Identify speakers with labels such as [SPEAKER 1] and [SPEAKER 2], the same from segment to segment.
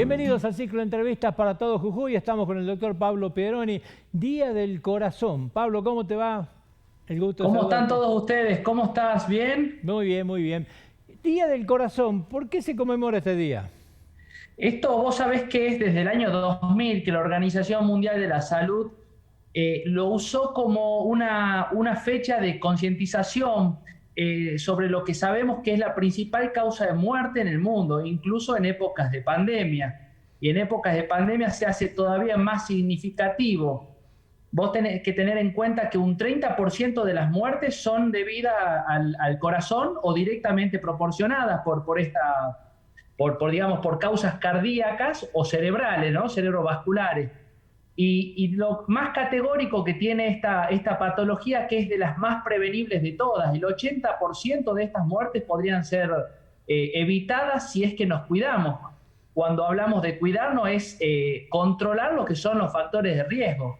[SPEAKER 1] Bienvenidos al ciclo de entrevistas para todo Jujuy. Estamos con el doctor Pablo Piederoni. Día del Corazón. Pablo, ¿cómo te va? El gusto de
[SPEAKER 2] ¿Cómo están
[SPEAKER 1] saludarte.
[SPEAKER 2] todos ustedes? ¿Cómo estás? ¿Bien?
[SPEAKER 1] Muy bien, muy bien. Día del Corazón. ¿Por qué se conmemora este día?
[SPEAKER 2] Esto vos sabés que es desde el año 2000 que la Organización Mundial de la Salud lo usó como una fecha de concientización sobre lo que sabemos que es la principal causa de muerte en el mundo, incluso en épocas de pandemia. Y en épocas de pandemia se hace todavía más significativo. Vos tenés que tener en cuenta que un 30% de las muertes son debidas al corazón o directamente proporcionadas digamos, por causas cardíacas o cerebrales, ¿no? Cerebrovasculares. Y lo más categórico que tiene esta patología, que es de las más prevenibles de todas, el 80% de estas muertes podrían ser evitadas si es que nos cuidamos. Cuando hablamos de cuidarnos es controlar lo que son los factores de riesgo.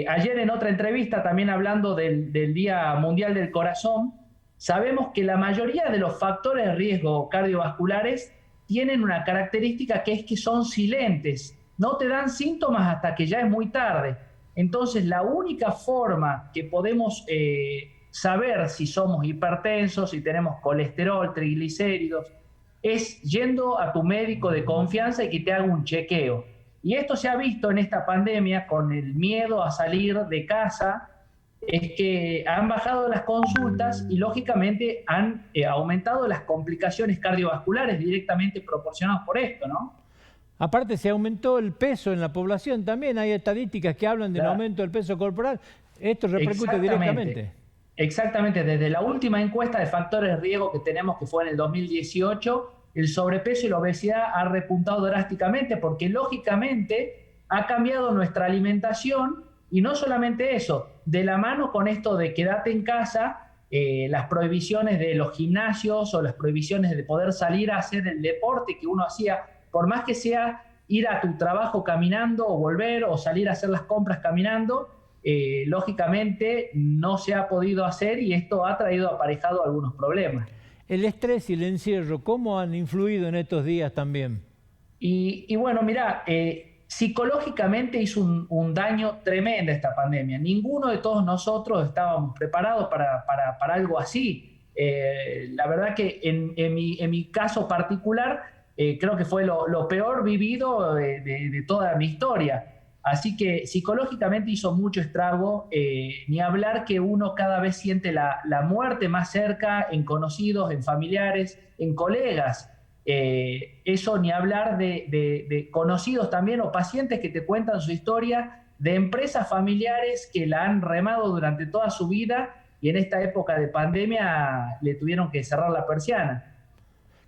[SPEAKER 2] Ayer en otra entrevista, también hablando del Día Mundial del Corazón, sabemos que la mayoría de los factores de riesgo cardiovasculares tienen una característica que es que son silentes, no te dan síntomas hasta que ya es muy tarde. Entonces, la única forma que podemos saber si somos hipertensos, si tenemos colesterol, triglicéridos, es yendo a tu médico de confianza y que te haga un chequeo. Y esto se ha visto en esta pandemia con el miedo a salir de casa, es que han bajado las consultas y lógicamente han aumentado las complicaciones cardiovasculares directamente proporcionadas por esto, ¿no?
[SPEAKER 1] Aparte, se aumentó el peso en la población también. Hay estadísticas que hablan del
[SPEAKER 2] Claro.
[SPEAKER 1] aumento del peso corporal. Esto repercute directamente.
[SPEAKER 2] Exactamente, desde la última encuesta de factores de riesgo que tenemos, que fue en el 2018, el sobrepeso y la obesidad ha repuntado drásticamente porque lógicamente ha cambiado nuestra alimentación y no solamente eso, de la mano con esto de quedarte en casa, las prohibiciones de los gimnasios o las prohibiciones de poder salir a hacer el deporte que uno hacía, por más que sea ir a tu trabajo caminando o volver o salir a hacer las compras caminando, lógicamente no se ha podido hacer y esto ha traído aparejado algunos problemas.
[SPEAKER 1] El estrés y el encierro, ¿cómo han influido en estos días también?
[SPEAKER 2] Y bueno, mira, psicológicamente hizo un daño tremendo esta pandemia. Ninguno de todos nosotros estábamos preparados para algo así. La verdad que en mi caso particular, creo que fue lo peor vivido de toda mi historia. Así que psicológicamente hizo mucho estrago, ni hablar que uno cada vez siente la muerte más cerca en conocidos, en familiares, en colegas. Eso ni hablar de conocidos también o pacientes que te cuentan su historia, de empresas familiares que la han remado durante toda su vida y en esta época de pandemia le tuvieron que cerrar la persiana.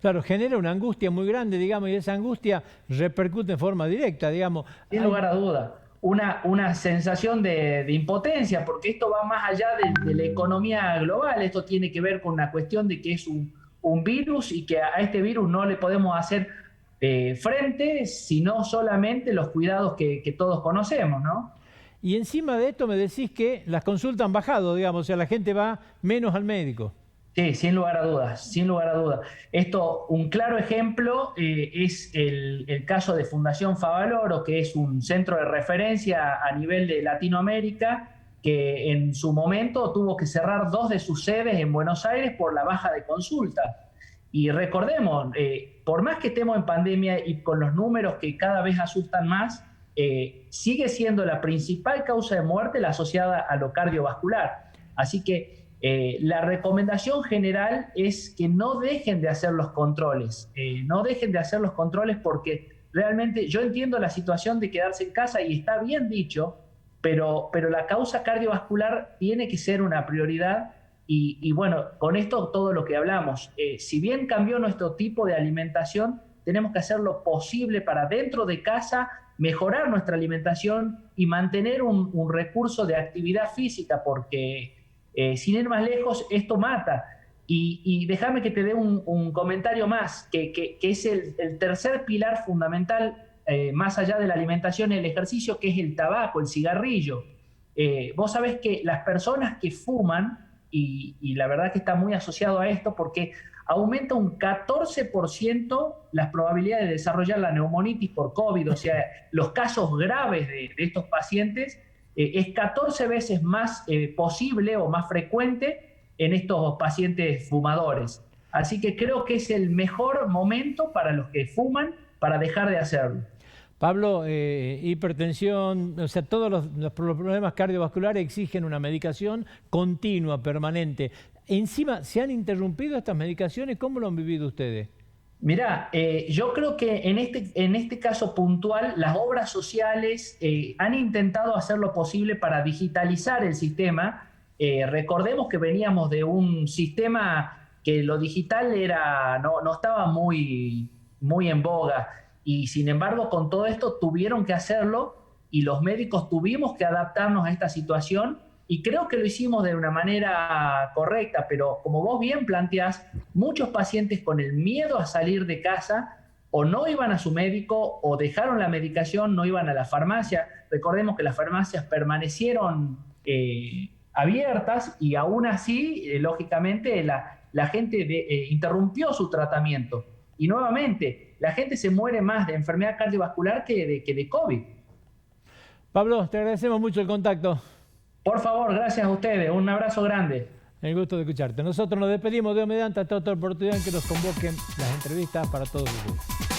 [SPEAKER 1] Claro, genera una angustia muy grande, digamos, y esa angustia repercute en forma directa, digamos.
[SPEAKER 2] Sin lugar a duda, una sensación de impotencia, porque esto va más allá de la economía global, esto tiene que ver con una cuestión de que es un virus y que a este virus no le podemos hacer frente, sino solamente los cuidados que todos conocemos, ¿no?
[SPEAKER 1] Y encima de esto me decís que las consultas han bajado, digamos, o sea, la gente va menos al médico.
[SPEAKER 2] Sí, sin lugar a dudas, sin lugar a dudas. Esto, un claro ejemplo es el caso de Fundación Favaloro, que es un centro de referencia a nivel de Latinoamérica, que en su momento tuvo que cerrar 2 de sus sedes en Buenos Aires por la baja de consultas. Y recordemos, por más que estemos en pandemia y con los números que cada vez asustan más, sigue siendo la principal causa de muerte la asociada a lo cardiovascular. Así que la recomendación general es que no dejen de hacer los controles, no dejen de hacer los controles porque realmente yo entiendo la situación de quedarse en casa y está bien dicho, pero la causa cardiovascular tiene que ser una prioridad y bueno, con esto todo lo que hablamos, si bien cambió nuestro tipo de alimentación, tenemos que hacer lo posible para dentro de casa mejorar nuestra alimentación y mantener un recurso de actividad física porque sin ir más lejos, esto mata. Y déjame que te dé un comentario más, que es el tercer pilar fundamental, más allá de la alimentación y el ejercicio, que es el tabaco, el cigarrillo. Vos sabés que las personas que fuman y la verdad que está muy asociado a esto porque aumenta un 14% las probabilidades de desarrollar la neumonitis por COVID, o sea, los casos graves de estos pacientes es 14 veces más posible o más frecuente en estos pacientes fumadores. Así que creo que es el mejor momento para los que fuman para dejar de hacerlo.
[SPEAKER 1] Pablo, hipertensión, o sea, todos los problemas cardiovasculares exigen una medicación continua, permanente. Encima, ¿se han interrumpido estas medicaciones? ¿Cómo lo han vivido ustedes?
[SPEAKER 2] Mirá, yo creo que en este caso puntual, las obras sociales han intentado hacer lo posible para digitalizar el sistema. Recordemos que veníamos de un sistema que lo digital no estaba muy en boga. Y sin embargo, con todo esto tuvieron que hacerlo y los médicos tuvimos que adaptarnos a esta situación y creo que lo hicimos de una manera correcta, pero como vos bien planteás, muchos pacientes con el miedo a salir de casa o no iban a su médico o dejaron la medicación, no iban a la farmacia. Recordemos que las farmacias permanecieron abiertas y aún así, lógicamente, la gente interrumpió su tratamiento. Y nuevamente, la gente se muere más de enfermedad cardiovascular que de COVID.
[SPEAKER 1] Pablo, te agradecemos mucho el contacto.
[SPEAKER 2] Por favor, gracias a ustedes. Un abrazo grande.
[SPEAKER 1] El gusto de escucharte. Nosotros nos despedimos de mediante hasta otra oportunidad en que nos convoquen las entrevistas para todos ustedes.